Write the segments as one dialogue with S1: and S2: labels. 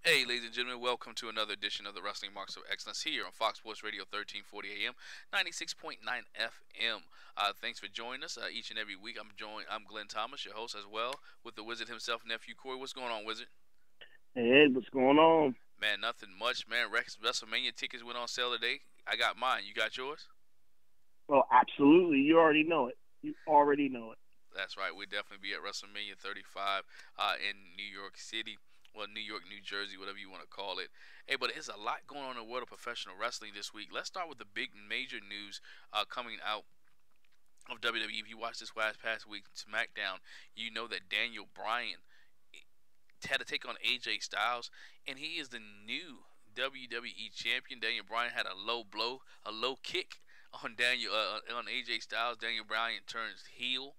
S1: Hey, ladies and gentlemen, welcome to another edition of the Wrestling Marks of Excellence here on Fox Sports Radio 1340 AM, 96.9 FM. Thanks for joining us each and every week. I'm Glenn Thomas, your host, as well, with the Wizard himself, Nephew Corey. What's going on, Wizard?
S2: Hey, what's going on?
S1: Man, nothing much, man. WrestleMania tickets went on sale today. I got mine. You got yours?
S2: Well, absolutely. You already know it. You already know it.
S1: That's right. We'll definitely be at WrestleMania 35 in New York City. Well, New York, New Jersey, whatever you want to call it. Hey, but there's a lot going on in the world of professional wrestling this week. Let's start with the big major news coming out of WWE. If you watched this past week SmackDown, you know that Daniel Bryan had to take on AJ Styles, and he is the new WWE champion. Daniel Bryan had a low blow, a low kick on AJ Styles. Daniel Bryan turns heel,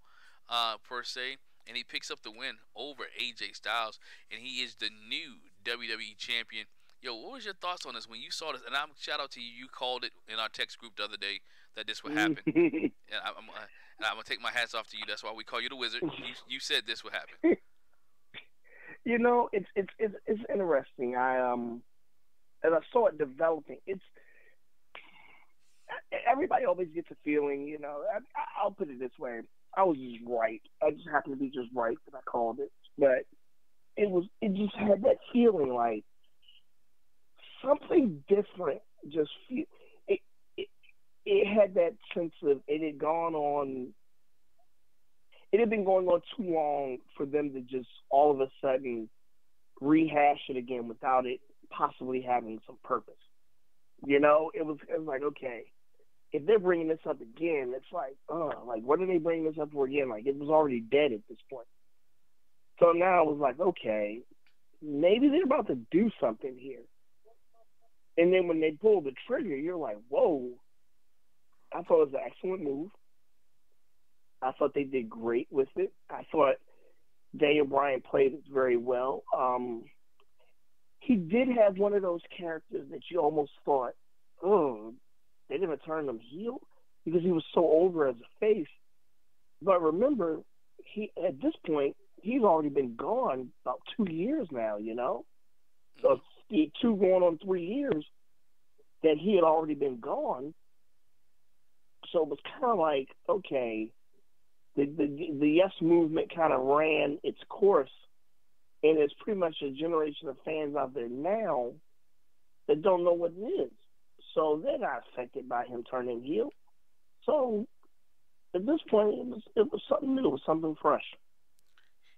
S1: per se, and he picks up the win over AJ Styles, and he is the new WWE champion. Yo, what was your thoughts on this when you saw this? And I'm shout out to you. You called it in our text group the other day that this would happen, and I'm gonna take my hats off to you. That's why we call you the Wizard. You said this would happen.
S2: it's interesting. As I saw it developing, it's everybody always gets a feeling. I'll put it this way: I was just right. I just happened to be just right that I called it, but it just had that feeling like something different. Just feel it. It, it had that sense of it had gone on it had been going on too long for them to just all of a sudden rehash it again without it possibly having some purpose. It was like, okay, if they're bringing this up again, it's like what are they bringing this up for again? Like it was already dead at this point. So now it was like, okay, maybe they're about to do something here. And then when they pull the trigger, you're like, whoa! I thought it was an excellent move. I thought they did great with it. I thought Daniel Bryan played it very well. He did have one of those characters that you almost thought, oh, they're gonna turn him heel because he was so over as a face. But remember, he at this point he's already been gone about 2 years now. So
S1: Hmm.
S2: two going on 3 years that he had already been gone. So it was kind of like, okay, the yes movement kind of ran its course, and there's pretty much a generation of fans out there now that don't know what it is. So they're not affected by him turning heel. So at this point, it was something new, it was something fresh.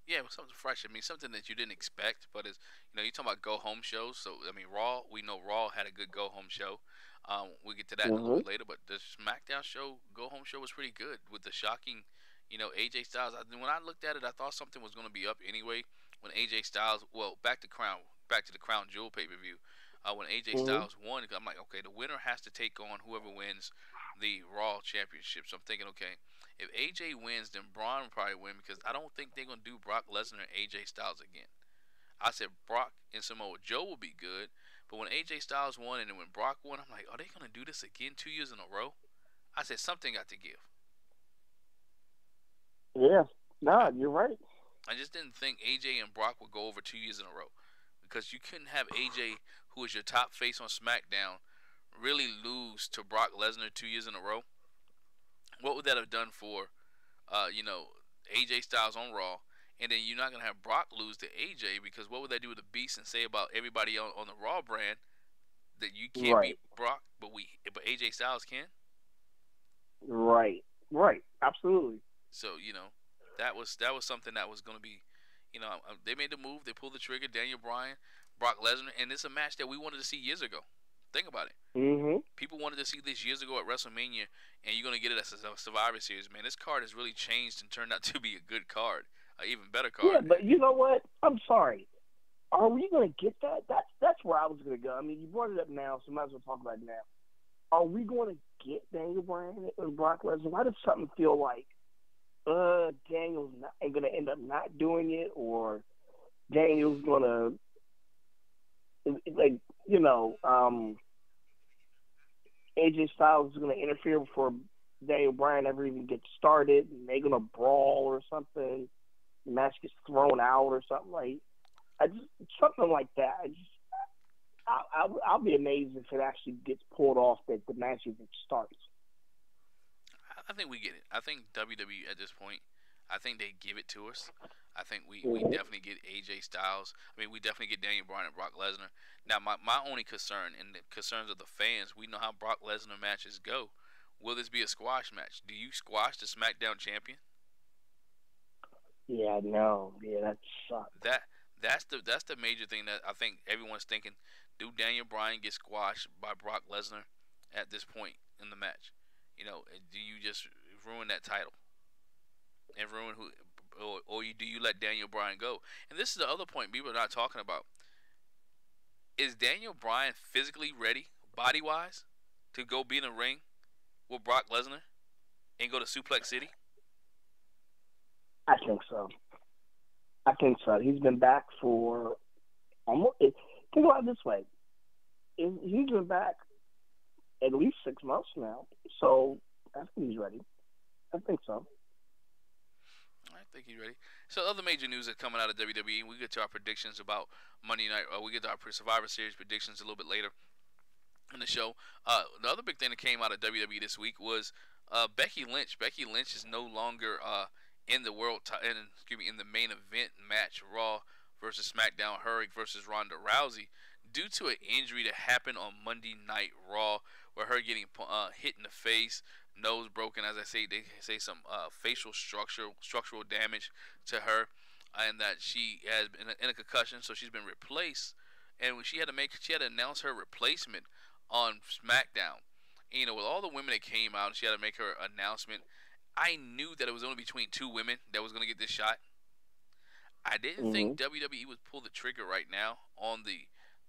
S1: Yeah, it was something fresh. I mean, something that you didn't expect, but is you talking about go home shows. So I mean, Raw. We know Raw had a good go home show. We'll get to that in a little
S2: Hmm.
S1: bit later. But the SmackDown show, go home show, was pretty good with the shocking, AJ Styles. When I looked at it, I thought something was going to be up anyway. When AJ Styles, well, back to the Crown Jewel pay per view. When AJ
S2: Hmm.
S1: Styles won, I'm like, okay, the winner has to take on whoever wins the Raw Championship. So I'm thinking, okay, if AJ wins, then Braun will probably win because I don't think they're gonna do Brock Lesnar and AJ Styles again. I said Brock and Samoa Joe will be good, but when AJ Styles won and then when Brock won, I'm like, are they gonna do this again 2 years in a row? I said something got to give.
S2: Yeah,
S1: I,
S2: no, you're right.
S1: I just didn't think AJ and Brock would go over 2 years in a row because you couldn't have AJ, who is your top face on SmackDown, really lose to Brock Lesnar 2 years in a row. What would that have done for uh, you know, AJ Styles on Raw, and then you're not gonna have Brock lose to AJ because what would that do with the Beast and say about everybody on the Raw brand that you can't beat
S2: Right,
S1: Brock, but AJ Styles can?
S2: right, right. Absolutely.
S1: So that was something that was gonna be, they made the move, they pulled the trigger, Daniel Bryan, Brock Lesnar, and it's a match that we wanted to see years ago. Think about it.
S2: Hmm.
S1: People wanted to see this years ago at WrestleMania, and you're gonna get it as a Survivor Series. Man, this card has really changed and turned out to be a good card, an even better
S2: Yeah,
S1: card.
S2: but you know what? I'm sorry. Are we going to get that? That's where I was going to go. I mean, you brought it up now, so might as well talk about it now. Are we going to get Daniel Bryan and Brock Lesnar? Why does something feel like Daniel's not going to end up not doing it, or Daniel's going to like you know AJ Styles is going to interfere before Daniel Bryan ever even gets started, and they're going to brawl or something. The match gets thrown out or something like. I just something like that. I'll be amazed if it actually gets pulled off that the match even starts.
S1: I think we get it. I think WWE at this point, I think they give it to us. I think we
S2: Mm-hmm.
S1: definitely get AJ Styles. I mean, we definitely get Daniel Bryan and Brock Lesnar. Now, my only concern and the concerns of the fans, we know how Brock Lesnar matches go. Will this be a squash match? Do you squash the SmackDown champion?
S2: Yeah, no, yeah, that sucked.
S1: That that's the major thing that I think everyone's thinking. Do Daniel Bryan get squashed by Brock Lesnar at this point in the match? Do you just ruin that title and ruin who, do you let Daniel Bryan go? And this is the other point people are not talking about. Is Daniel Bryan physically ready, body wise, to go be in the ring with Brock Lesnar and go to Suplex City?
S2: I think so. I think so. He's been back for almost. Think about it this way: he's been back at least 6 months now. So I think he's ready. I think so.
S1: I think he's ready. So other major news that's coming out of WWE. We get to our predictions about Monday Night. We get to our Survivor Series predictions a little bit later in the show. The other big thing that came out of WWE this week was Becky Lynch. Becky Lynch is no longer in the in the main event match Raw versus SmackDown, her versus Ronda Rousey, due to an injury that happened on Monday Night Raw, where her getting hit in the face, nose broken. As I say, they say some facial structural damage to her, and that she has been in a concussion, so she's been replaced. And she had to announce her replacement on SmackDown. And, with all the women that came out, and she had to make her announcement. I knew that it was only between two women that was going to get this shot. I didn't
S2: Hmm.
S1: think WWE would pull the trigger right now on the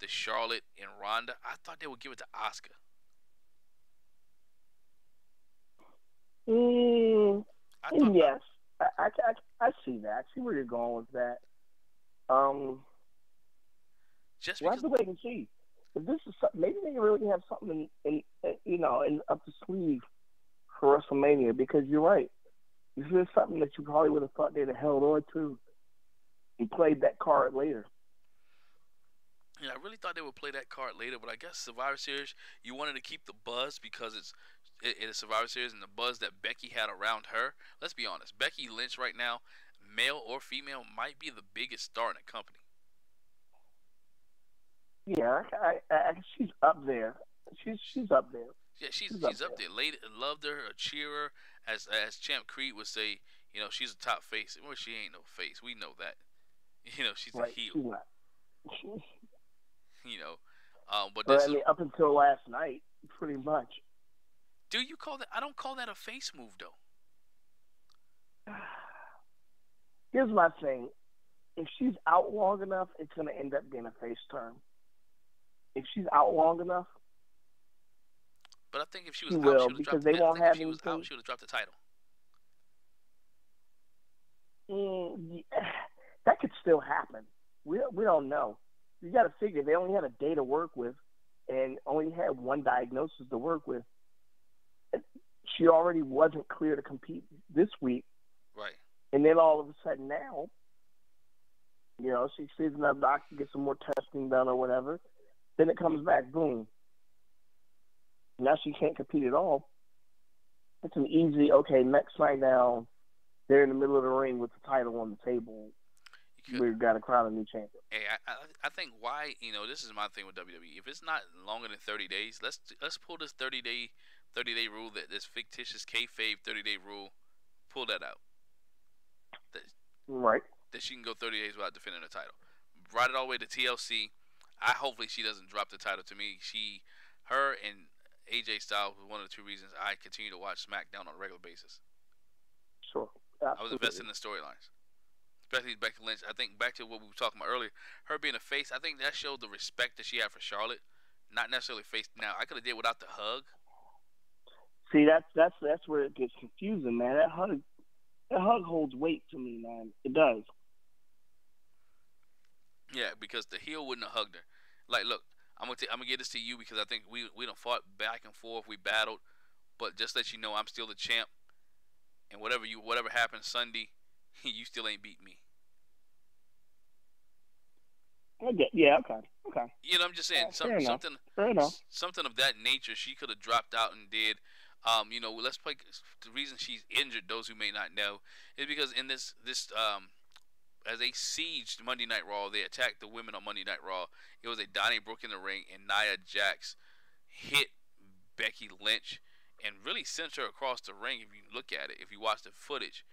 S1: Charlotte and Ronda. I thought they would give it to Asuka.
S2: Mm,
S1: I thought
S2: yes, I see that. I see where you're going with that. Um,
S1: just
S2: we'll have
S1: because.
S2: to wait and see. If this is maybe they really have something in up the sleeve for WrestleMania, because you're right. This is something that you probably would have thought they'd have held on to and played that card later.
S1: I really thought they would play that card later, but I guess Survivor Series, you wanted to keep the buzz because it is Survivor Series and the buzz that Becky had around her. Let's be honest, Becky Lynch right now, male or female, might be the biggest star in the company.
S2: Yeah, she's up there. She's up there.
S1: Yeah, she's
S2: She's up
S1: she's up
S2: there.
S1: there. Lady loved her, a cheerer, as Champ Creed would say. She's a top face. Well, she ain't no face. We know that. She's a
S2: Right.
S1: heel.
S2: She's not.
S1: You know, but
S2: But
S1: this
S2: I
S1: is.
S2: mean, up until last night, pretty much.
S1: Do you call that? I don't call that a face move though.
S2: Here's my thing. If she's out long enough, it's going to end up being a face turn. If she's out long enough,
S1: But I think if she
S2: she
S1: was out, she
S2: will,
S1: would have
S2: because
S1: dropped.
S2: they
S1: I
S2: won't
S1: think if
S2: have
S1: she was out,
S2: anything.
S1: she would have dropped the title.
S2: That could still happen. We don't know. You got to figure they only had a day to work with, and only had one diagnosis to work with. She already wasn't clear to compete this week,
S1: Right.
S2: and then all of a sudden now, she sees another doctor, get some more testing done or whatever. Then it comes back, boom. Now she can't compete at all. It's an easy, okay, next night now, they're in the middle of the ring with the title on the table.
S1: You could.
S2: We've got to crown a new champion.
S1: Hey, I think why this is my thing with WWE. If it's not longer than 30 days, let's pull this 30-day rule, that this fictitious kayfabe 30-day rule. Pull that out. That
S2: Right.
S1: that she can go 30 days without defending the title. Ride it all the way to TLC. Hopefully she doesn't drop the title to me. Her and AJ Styles was one of the two reasons I continue to watch SmackDown on a regular basis.
S2: Sure.
S1: I was invested
S2: Absolutely.
S1: in the storylines, especially Becky Lynch. I think back to what we were talking about earlier, her being a face. I think that showed the respect that she had for Charlotte, not necessarily face. Now I could have did without the hug.
S2: See, that's where it gets confusing, man. That hug holds weight to me, man. It does.
S1: Yeah, because the heel wouldn't have hugged her. Like, look, I'm gonna get this to you because I think we don't fought back and forth. We battled, but just let you know I'm still the champ, and whatever happens Sunday, you still ain't beat me.
S2: I get. Yeah. Okay. Okay.
S1: You know, I'm just saying
S2: Fair enough.
S1: something
S2: Fair enough.
S1: something of that nature. She could have dropped out and did. You know, let's play. The reason she's injured, those who may not know, is because in this as they sieged Monday Night Raw, they attacked the women on Monday Night Raw. It was a Donnybrook in the ring, and Nia Jax hit Becky Lynch and really sent her across the ring. If you look at it, if you watch the footage,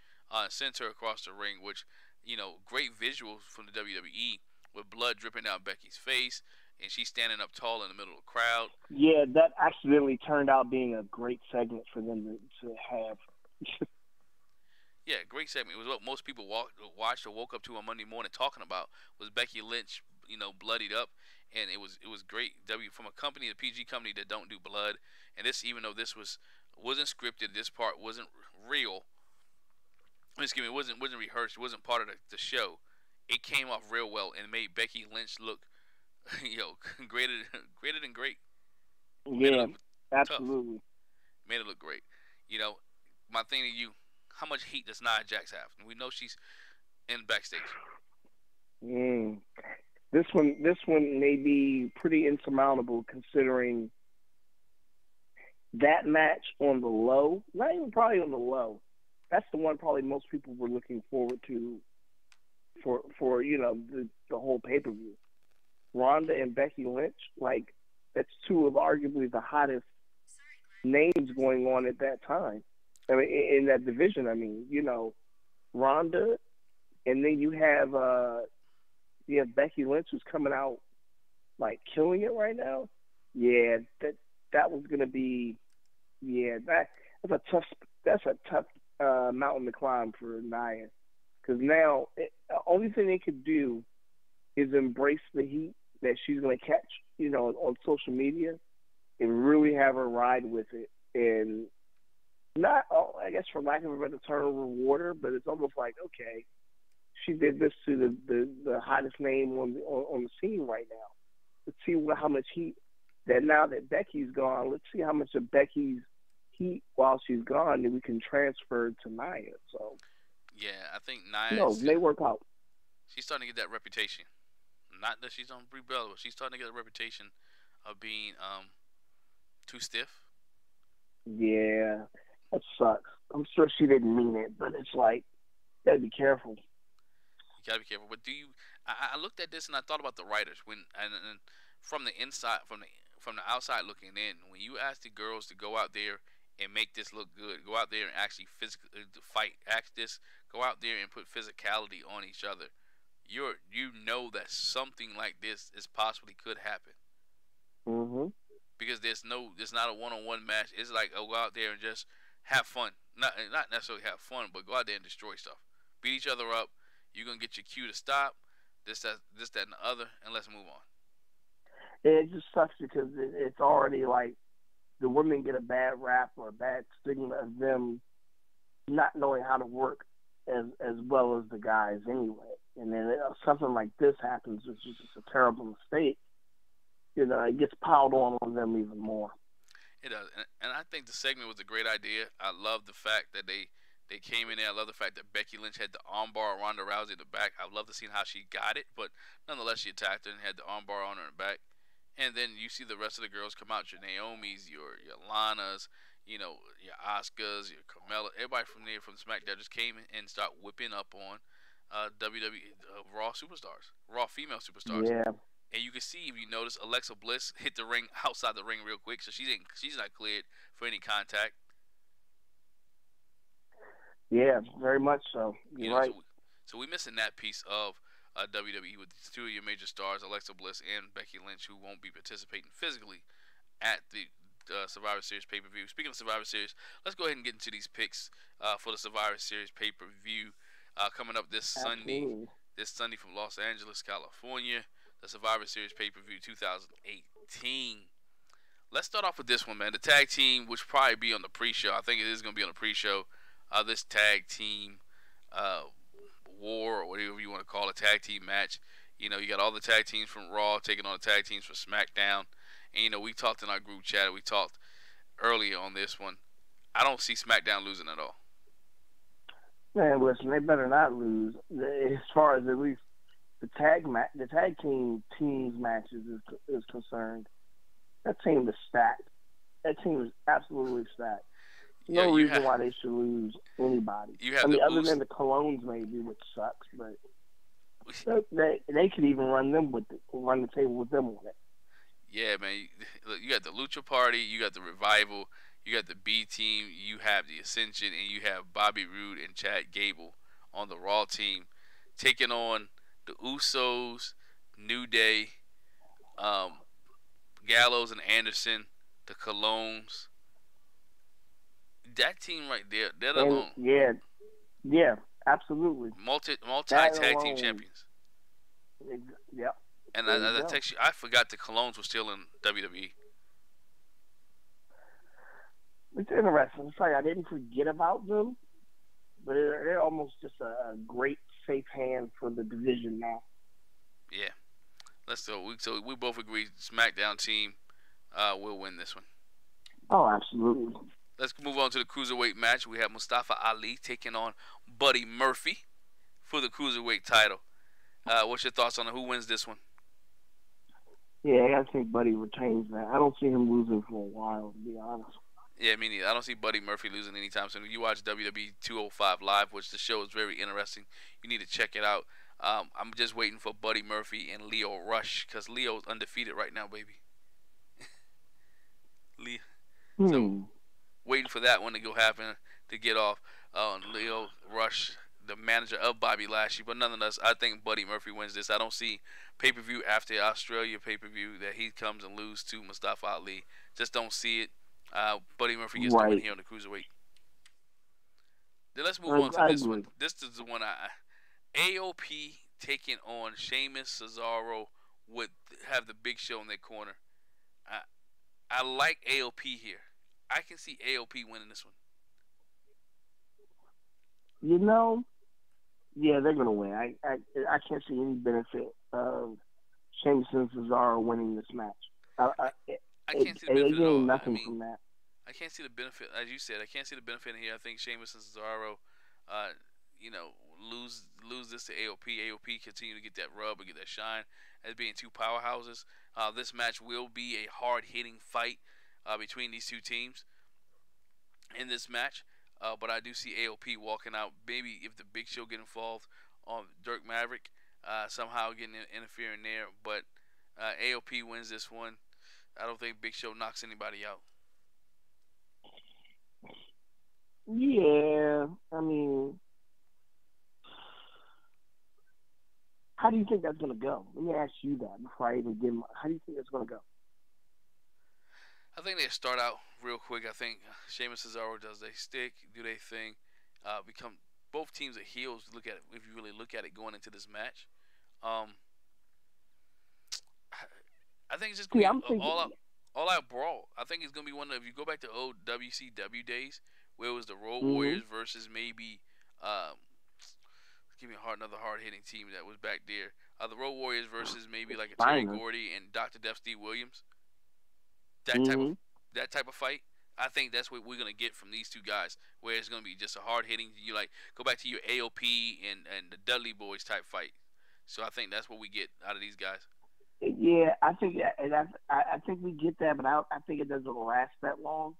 S1: sent her across the ring, which, you know, great visuals from the WWE with blood dripping down Becky's face, and she's standing up tall in the middle of the crowd.
S2: Yeah, that accidentally turned out being a great segment for them to have.
S1: Yeah, great segment. It was what most people watched or woke up to on Monday morning talking about was Becky Lynch, you know, bloodied up, and it was great. From a company, a PG company that don't do blood, and this, even though this wasn't scripted, this part wasn't real. Excuse me, it wasn't rehearsed. It wasn't part of the show. It came off real well and made Becky Lynch look, you know, greater greater than great. Made it
S2: Yeah,
S1: look tough.
S2: absolutely.
S1: Made it look great. You know, my thing to you, how much heat does Nia Jax have? We know she's in backstage.
S2: Mm. This one may be pretty insurmountable considering that match on the low. Not even probably on the low. That's the one probably most people were looking forward to for the whole pay-per-view. Ronda and Becky Lynch, like that's two of arguably the hottest names going on at that time. I mean, in that division. I mean, Ronda, and then you have Becky Lynch who's coming out like killing it right now. Yeah, that was gonna be that's a tough mountain to climb for Nia, because now the only thing they could do is embrace the heat that she's gonna catch, on social media, and really have her ride with it, and not, I guess, for lack of a better term, reward her, but it's almost like, okay, she did this to the hottest name on the scene right now. Let's see how much heat that now that Becky's gone. Let's see how much of Becky's heat while she's gone that we can transfer to Nia. So
S1: Yeah, I think
S2: no,
S1: Nia,
S2: it may work out.
S1: she's starting to get that reputation. Not that she's on Brie Bella, but she's starting to get a reputation of being too stiff.
S2: Yeah, that sucks. I'm sure she didn't mean it, but it's like, gotta be careful.
S1: You gotta be careful. But do you? I looked at this and I thought about the writers and from the inside, from the outside looking in, when you ask the girls to go out there and make this look good, go out there and actually physically fight, act this, go out there and put physicality on each other. You know that something like this is possibly could happen,
S2: Mhm.
S1: because there's not a one-on-one match. It's like, oh, go out there and just have fun. Not necessarily have fun, but go out there and destroy stuff. Beat each other up. You're gonna get your cue to stop. This, that, and the other, and let's move on.
S2: And it just sucks because it's already like the women get a bad rap or a bad stigma of them not knowing how to work as well as the guys anyway. And then something like this happens, which is just a terrible mistake. It gets piled on them even more.
S1: It does, and I think the segment was a great idea. I love the fact that they came in there. I love the fact that Becky Lynch had the armbar on Ronda Rousey in the back. I love to see how she got it, but nonetheless, she attacked her and had the armbar on her in the back. And then you see the rest of the girls come out, your Naomi's, your Lana's, your Asuka's, your Carmella, everybody from there, from SmackDown, just came and start whipping up on WWE Raw superstars, Raw female superstars.
S2: Yeah,
S1: And you can see, if you notice, Alexa Bliss hit the ring outside the ring real quick, so she's not cleared for any contact.
S2: yeah, very much so.
S1: You
S2: You're
S1: know,
S2: right.
S1: so we missing that piece of WWE with these two of your major stars, Alexa Bliss and Becky Lynch, who won't be participating physically at the Survivor Series pay per view. Speaking of Survivor Series, let's go ahead and get into these picks for the Survivor Series pay per view coming up this Sunday.
S2: Absolutely.
S1: This Sunday from Los Angeles, California, the Survivor Series pay per view 2018. Let's start off with this one, man. The tag team, which probably be on the pre-show. I think it is going to be on the pre-show. This tag team uh, war, or whatever you want to call it, tag team match. You got all the tag teams from Raw taking on the tag teams from SmackDown. And, we talked in our group chat. We talked earlier on this one. I don't see SmackDown losing at all.
S2: Man, listen, they better not lose. As far as at least the tag teams matches is concerned, that team is stacked. That team is absolutely stacked.
S1: Yeah,
S2: No reason why they should lose anybody.
S1: you have
S2: I
S1: the
S2: mean, other
S1: Us.
S2: than the Colognes maybe, which sucks, but they could even run the table with them on it.
S1: Yeah, man. Look, you got the Lucha Party, you got the Revival, you got the B Team, you have the Ascension, and you have Bobby Roode and Chad Gable on the Raw team, taking on the Usos, New Day, um, Gallows and Anderson, the Colognes. That team right there, that
S2: And
S1: alone,
S2: yeah, absolutely.
S1: multi
S2: That
S1: tag team
S2: alone,
S1: champions.
S2: yep.
S1: And
S2: There you
S1: I
S2: go.
S1: text you, I forgot the Colognes were still in WWE.
S2: It's interesting. It's like I didn't forget about them, but they're almost just a great safe hand for the division now.
S1: Yeah, let's go. So we both agree SmackDown team will win this one.
S2: Oh, absolutely.
S1: Let's move on to the cruiserweight match. We have Mustafa Ali taking on Buddy Murphy for the cruiserweight title. What's your thoughts on who wins this one?
S2: Yeah, I gotta think Buddy retains that. I don't see him losing for a while, to be honest.
S1: Yeah, me neither. I don't see Buddy Murphy losing anytime soon. If you watch WWE 205 Live, which the show is very interesting, you need to check it out. I'm just waiting for Buddy Murphy and Leo Rush because Leo's undefeated right now, baby. Leo. So
S2: Hmm.
S1: waiting for that one to go happen to get off. Leo Rush, the manager of Bobby Lashley, but nonetheless, I think Buddy Murphy wins this. I don't see pay-per-view after Australia pay-per-view that he comes and lose to Mustafa Ali. Just don't see it. Buddy Murphy gets the win
S2: Right.
S1: here on the cruiserweight. Then let's move
S2: I,
S1: on to
S2: I
S1: this one.
S2: agree.
S1: This is the one AOP taking on Sheamus, Cesaro would have the Big Show in their corner. I I like AOP here. I can see AOP winning this one.
S2: You know, yeah, they're gonna win. I can't see any benefit of Sheamus and Cesaro winning this match.
S1: I can't see the
S2: They
S1: benefit at
S2: gain
S1: all. I
S2: nothing
S1: mean,
S2: from that.
S1: I can't see the benefit, as you said. I can't see the benefit in here. I think Sheamus and Cesaro, uh, lose this to AOP. AOP continue to get that rub and get that shine as being two powerhouses. This match will be a hard hitting fight between these two teams in this match. But I do see AOP walking out. Maybe if the Big Show get involved on Dirk Maverick, somehow getting interfering there. But AOP wins this one. I don't think Big Show knocks anybody out.
S2: Yeah, I mean, how do you think that's gonna go? Let me ask you that before I even give. How do you think that's gonna go?
S1: I think they start out real quick. I think Sheamus Cesaro does they stick, do they thing, become both teams are heels. Look at it if you really look at it going into this match. Um, I think it's just gonna
S2: See,
S1: be
S2: I'm thinking,
S1: all out brawl. I think it's gonna be one of if you go back to old WCW days where it was the Road
S2: mm-hmm,
S1: Warriors versus maybe give me another hard hitting team that was back there. The Road Warriors versus maybe like a Terry
S2: Steiner,
S1: Gordy and Dr. Death Steve Williams. That type of
S2: mm-hmm,
S1: fight. I think that's what we're gonna get from these two guys, where it's gonna be just a hard hitting. You like go back to your AOP and the Dudley Boys type fight. So I think that's what we get out of these guys.
S2: yeah, I think, and I think we get that, but I think it doesn't last that long.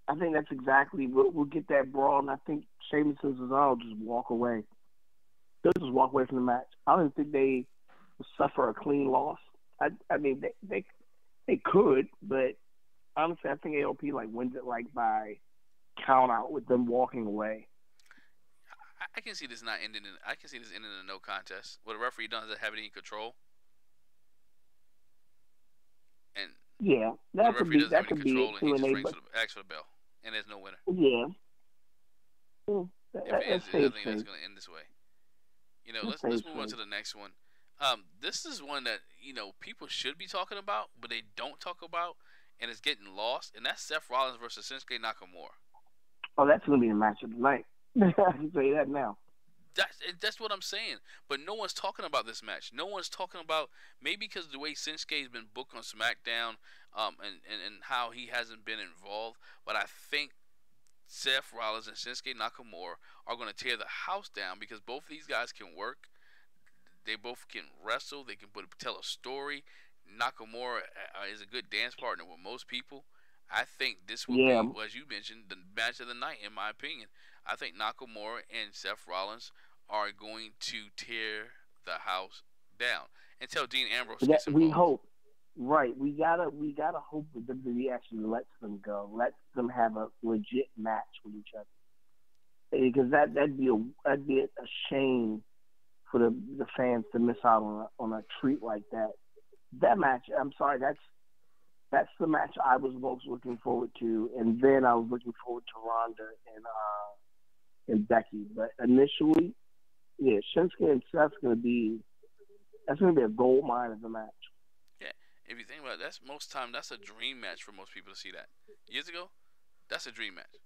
S2: I think that's exactly we'll get that brawl, and I think Sheamus and Cesaro just walk away. They'll just walk away from the match. I don't think they suffer a clean loss. I mean they could, but honestly, I think AOP like wins it like by count out with them walking away.
S1: I can see this not ending. I can see this ending in a no contest. What a referee doesn't have any control, and
S2: Yeah,
S1: when the referee doesn't have
S2: that
S1: any
S2: could be it
S1: control and he
S2: too, and
S1: just
S2: they
S1: rings
S2: but
S1: for the acts for the bell, and there's no winner.
S2: yeah,
S1: If it
S2: that
S1: is, I
S2: stays
S1: think that's
S2: safe.
S1: going to end this way.
S2: That stays
S1: Let's move on
S2: safe.
S1: to the next one. This is one that people should be talking about, but they don't talk about, and it's getting lost. And that's Seth Rollins versus Shinsuke Nakamura.
S2: Oh, that's gonna be the match of the night. I can tell you that now.
S1: That's what I'm saying. But no one's talking about this match. No one's talking about maybe because of the way Shinsuke has been booked on SmackDown, and how he hasn't been involved. But I think Seth Rollins and Shinsuke Nakamura are going to tear the house down because both of these guys can work. They both can wrestle. They can tell a story. Nakamura is a good dance partner with most people. I think this will
S2: Yeah,
S1: be, well, as you mentioned, the match of the night, in my opinion. I think Nakamura and Seth Rollins are going to tear the house down until Dean Ambrose
S2: that
S1: gets
S2: we
S1: involved.
S2: hope. Right, we gotta hope that WWE actually lets them go, lets them have a legit match with each other, because that'd be a shame for the fans to miss out on a treat like that. That match, I'm sorry, that's the match I was most looking forward to, and then I was looking forward to Ronda and Becky. But initially, yeah, Shinsuke and Seth's that's gonna be a gold mine of a match.
S1: Yeah, if you think about it, that's a dream match for most people to see that. Years ago, that's a dream match,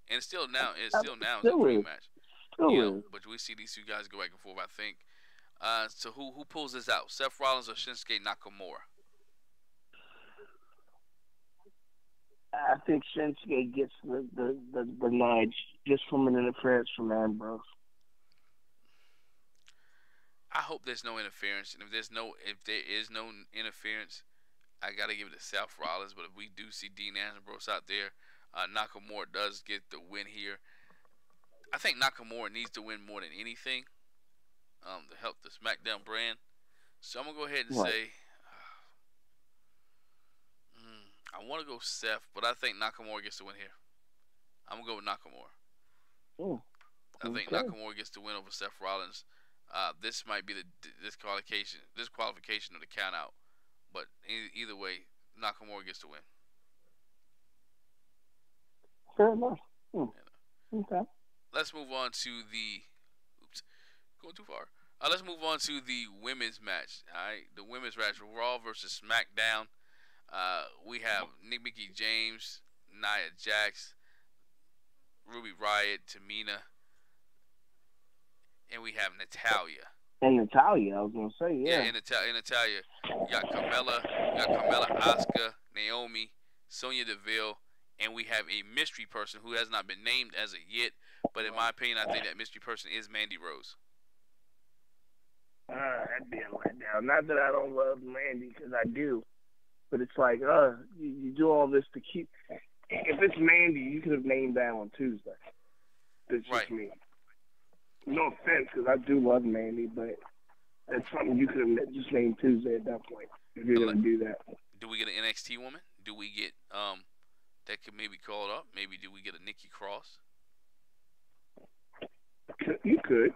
S1: and it's still now is a
S2: Still
S1: dream
S2: is,
S1: match.
S2: still is.
S1: But we see these two guys go back and forth. I think. So who pulls this out? Seth Rollins or Shinsuke Nakamura?
S2: I think Shinsuke gets the nudge just from an interference from Ambrose.
S1: I hope there's no interference, and if there is no interference, I gotta give it to Seth Rollins. But if we do see Dean Ambrose out there, Nakamura does get the win here. I think Nakamura needs to win more than anything to help the SmackDown brand. So I'm gonna go ahead and
S2: Right.
S1: say I want to go Seth, but I think Nakamura gets the win here. I'm gonna go with Nakamura.
S2: Oh,
S1: I think
S2: okay.
S1: Nakamura gets the win over Seth Rollins. This might be the disqualification of the count out, but either way, Nakamura gets the win.
S2: Fair enough.
S1: You know.
S2: Okay.
S1: Let's move on to the. Oops, going too far. Let's move on to the women's match. All right, the women's match: Raw versus SmackDown. We have Mickey James, Nia Jax, Ruby Riott, Tamina, and we have Natalia.
S2: And Natalia, I was gonna say,
S1: Yeah,
S2: yeah.
S1: in Natalia, you got Carmella, Asuka, Naomi, Sonya Deville, and we have a mystery person who has not been named as of yet. But in my opinion, I think that mystery person is Mandy Rose.
S2: That'd be a letdown. Not that I don't love Mandy, because I do, but it's like, you do all this to keep. If it's Mandy, you could have named that on Tuesday. That's
S1: Right.
S2: just me. No offense, because I do love Mandy, but that's something you could have just named Tuesday at that point if you're gonna do that.
S1: Do we get an NXT woman? Do we get that could maybe call it up? Maybe do we get a Nikki Cross?
S2: You could.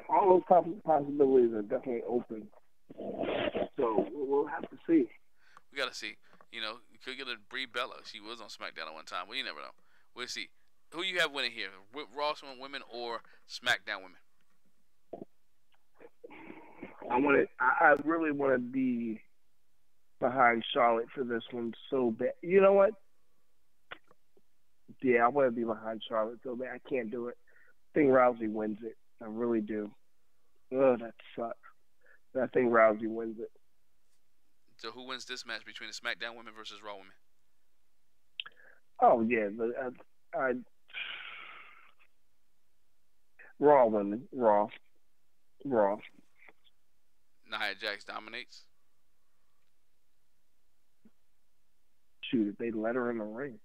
S2: All those possibilities are definitely open. So we'll have to see.
S1: We gotta see. You could get a Brie Bella. She was on SmackDown at one time. Well, you never know. We'll see. Who you have winning here? Raw women or SmackDown women?
S2: I really want to be behind Charlotte for this one so bad. You know what? Yeah, I want to be behind Charlotte so bad. I can't do it. I think Rousey wins it. I really do. Oh, that sucks. I think Rousey wins it.
S1: So who wins this match between the SmackDown women versus Raw women?
S2: Oh yeah, Raw women, Raw.
S1: Nia Jax dominates.
S2: Shoot, if they let her in the ring,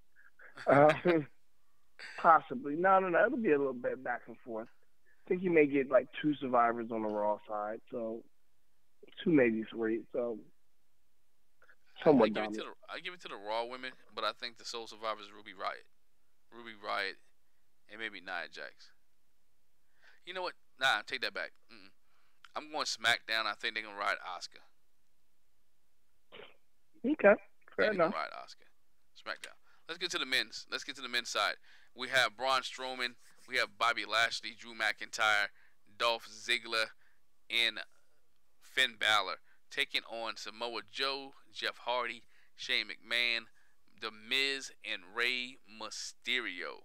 S2: possibly. No. It'll be a little bit back and forth. I think you may get like 2 survivors on the Raw side, so 2 maybe 3. So somewhat dominant.
S1: I give it to the Raw women, but I think the sole survivor is Ruby Riott, and maybe Nia Jax. You know what? Nah, take that back. I'm going SmackDown. I think they're gonna ride Asuka.
S2: Okay, fair
S1: They're
S2: enough.
S1: gonna ride Asuka. SmackDown. Let's get to the men's. Let's get to the men's side. We have Braun Strowman. We have Bobby Lashley, Drew McIntyre, Dolph Ziggler, and Finn Balor taking on Samoa Joe, Jeff Hardy, Shane McMahon, The Miz, and Rey Mysterio.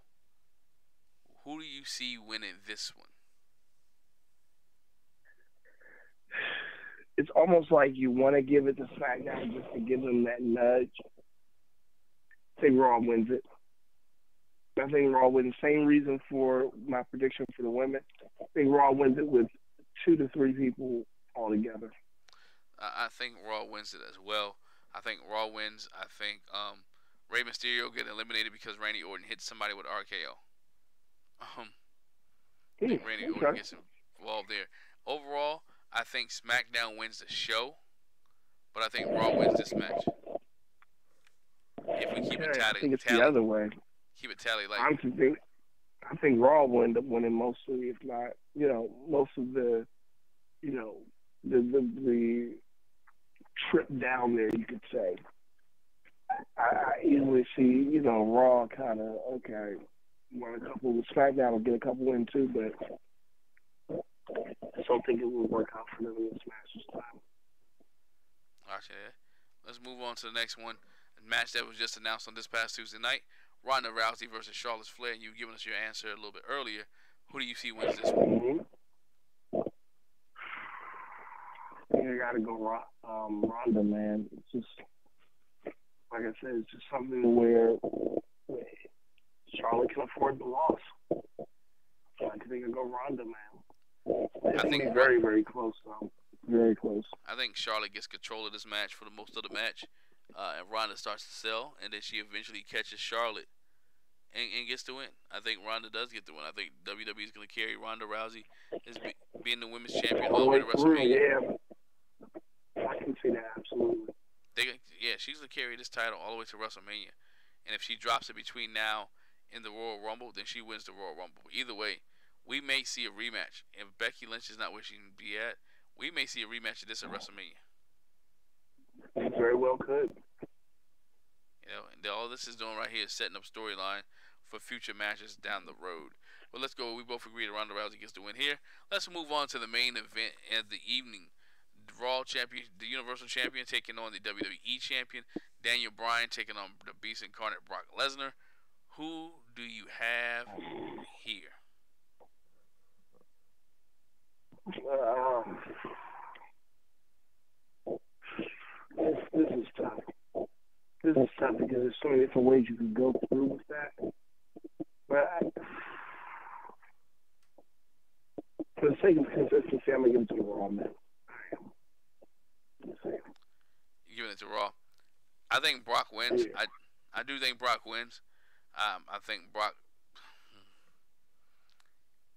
S1: Who do you see winning this one?
S2: It's almost like you want to give it to SmackDown just to give them that nudge. I think Raw wins it. I think Raw wins. Same reason for my prediction for the women. I think Raw wins it with 2 to 3 people altogether.
S1: I think Raw wins it as well. I think Raw wins. I think Rey Mysterio get eliminated because Randy Orton hits somebody with RKO. I think Randy Orton
S2: Okay.
S1: gets involved there. Overall, I think SmackDown wins the show, but I think Raw wins this match. If we keep it
S2: Okay. I
S1: tally,
S2: think it's the
S1: tally,
S2: other way.
S1: keep it tally like
S2: I'm think I think Raw will end up winning mostly, if not, most of the, you know, the trip down there, you could say. I easily see, Raw kind of okay. Won a couple with SmackDown will get a couple in too, but I don't think it will work out for them in this match this time.
S1: Okay, let's move on to the next one. A match that was just announced on this past Tuesday night: Ronda Rousey versus Charlotte Flair. You've given us your answer a little bit earlier. Who do you see wins this one?
S2: Mm-hmm. You gotta go Ronda, man. It's just like I said, it's just something where Charlotte can afford the loss. So I think I'll go Ronda, man. It's
S1: I
S2: gonna
S1: think
S2: be very, very close, though. Very close.
S1: I think Charlotte gets control of this match for the most of the match, and Ronda starts to sell, and then she eventually catches Charlotte and gets the win. I think Ronda does get the win. I think WWE is going to carry Ronda Rousey as being the women's champion
S2: All
S1: all
S2: the
S1: the way
S2: way
S1: to
S2: through,
S1: WrestleMania.
S2: yeah. I can see that, absolutely.
S1: Yeah, she's going to carry this title all the way to WrestleMania. And if she drops it between now and the Royal Rumble, then she wins the Royal Rumble. Either way, we may see a rematch. If Becky Lynch is not where she can be at, we may see a rematch of this at WrestleMania.
S2: It very well could.
S1: And all this is doing right here is setting up storyline for future matches down the road. But let's go. We both agree that Ronda Rousey gets the win here. Let's move on to the main event of the evening. Raw champion, the Universal Champion, taking on the WWE Champion, Daniel Bryan, taking on the Beast Incarnate Brock Lesnar. Who do you have here?
S2: Uh, this is tough. This is tough because there's so many different ways you can go through with that. But for the sake of consistency, I'm going to give it to the Raw, man.
S1: You giving it to Raw? I think Brock wins.
S2: Yeah.
S1: I do think Brock wins. I think Brock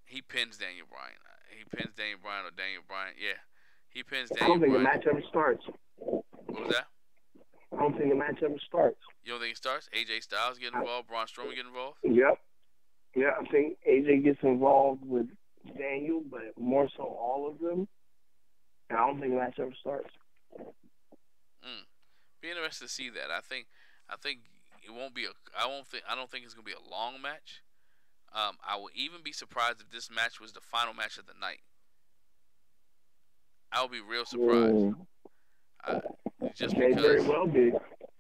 S1: he pins Daniel Bryan. He pins Daniel Bryan or Daniel Bryan. Yeah, he pins
S2: I don't
S1: Daniel
S2: think the
S1: Bryan.
S2: match ever starts.
S1: What was that?
S2: I don't think the match ever starts.
S1: You don't think it starts? AJ Styles get involved. Braun Strowman get involved.
S2: Yep. Yeah, I think AJ gets involved with Daniel, but more so all of them. And I don't think the match ever starts.
S1: Be interested to see that. I think it won't be a. I don't think it's gonna be a long match. I will even be surprised if this match was the final match of the night. I will be real surprised. Uh, just
S2: May very
S1: because,
S2: well be.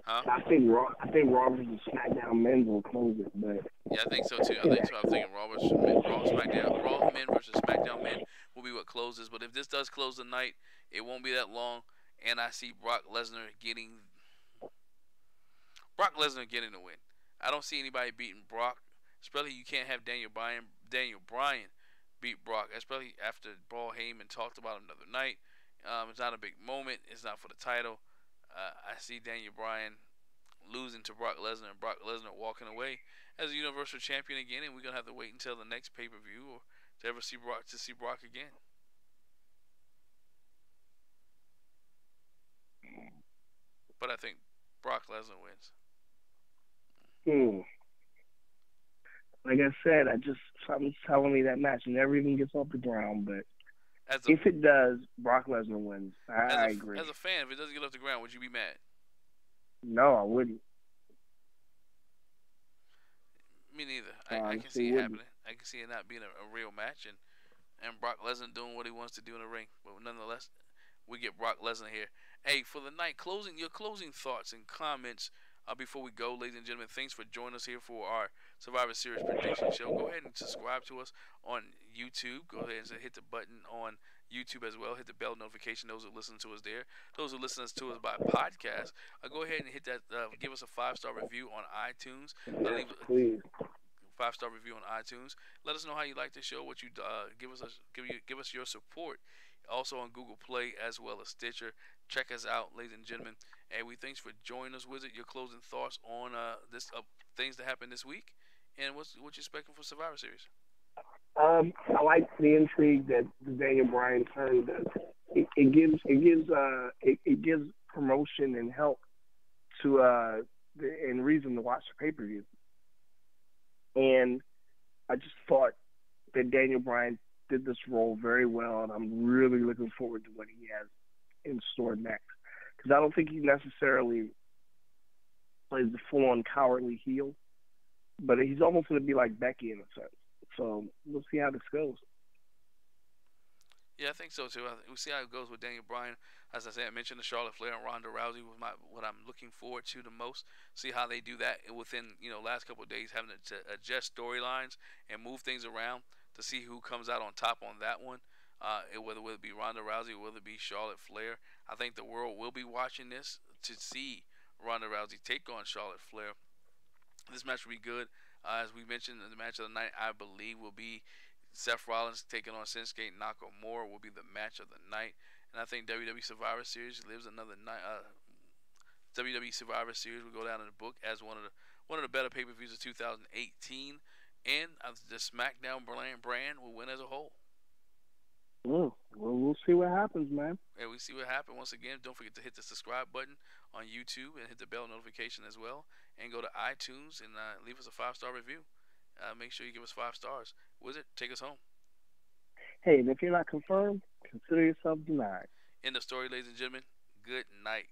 S1: huh?
S2: I think Raw versus SmackDown men will close it, but
S1: Yeah, I think so too. I think so. I'm thinking Raw men versus SmackDown men will be what closes. But if this does close the night, it won't be that long. And I see Brock Lesnar getting the win. I don't see anybody beating Brock. Especially you can't have Daniel Bryan beat Brock. Especially after Paul Heyman talked about him the other night. It's not a big moment. It's not for the title. I see Daniel Bryan losing to Brock Lesnar and Brock Lesnar walking away as a Universal Champion again, and we're gonna have to wait until the next pay per view or to ever see Brock again. But I think Brock Lesnar wins.
S2: hmm. Like I said, something's telling me that match never even gets off the ground. But
S1: As a
S2: if it does, Brock Lesnar wins. I agree.
S1: as a fan, if it doesn't get off the ground, would you be mad?
S2: No, I wouldn't.
S1: Me neither.
S2: I
S1: I can
S2: honestly
S1: see it
S2: wouldn't.
S1: happening. I can see it not being a real match, and Brock Lesnar doing what he wants to do in the ring. But nonetheless, we get Brock Lesnar here. Hey, for the night, your closing thoughts and comments before we go, ladies and gentlemen. Thanks for joining us here for our Survivor Series prediction show. Go ahead and subscribe to us on YouTube. Go ahead and hit the button on YouTube as well. Hit the bell notification. Those who listen to us there. Those who listen to us by podcast, go ahead and hit that. Give us a 5-star review on iTunes.
S2: Yes, please.
S1: 5-star review on iTunes. Let us know how you like the show. What you give us your support also on Google Play as well as Stitcher. Check us out, ladies and gentlemen. And we thanks for joining us, Wizard. Your closing thoughts on this things that happened this week, and what you expecting for Survivor Series?
S2: I like the intrigue that the Daniel Bryan turn does. It gives promotion and help to and reason to watch the pay per view. And I just thought that Daniel Bryan did this role very well, and I'm really looking forward to what he has in store next. Because I don't think he necessarily plays the full-on cowardly heel, but he's almost going to be like Becky in a sense. So we'll see how this goes.
S1: Yeah, I think so too. We'll see how it goes with Daniel Bryan. As I said, I mentioned the Charlotte Flair and Ronda Rousey was what I'm looking forward to the most. See how they do that within last couple of days, having to adjust storylines and move things around to see who comes out on top on that one. Whether it be Ronda Rousey or whether it be Charlotte Flair, I think the world will be watching this to see Ronda Rousey take on Charlotte Flair. This match will be good. As we mentioned, the match of the night, I believe, will be Seth Rollins taking on Shinsuke Nakamura will be the match of the night. And I think WWE Survivor Series lives another night. WWE Survivor Series will go down in the book as one of the better pay-per-views of 2018. And the SmackDown brand will win as a whole.
S2: Well, we'll see what happens, man.
S1: And we see what happens. Once again, don't forget to hit the subscribe button on YouTube and hit the bell notification as well. And go to iTunes and leave us a 5-star review. Make sure you give us 5 stars. Wizard, take us home.
S2: Hey, and if you're not confirmed, consider yourself denied.
S1: End of story, ladies and gentlemen. Good night.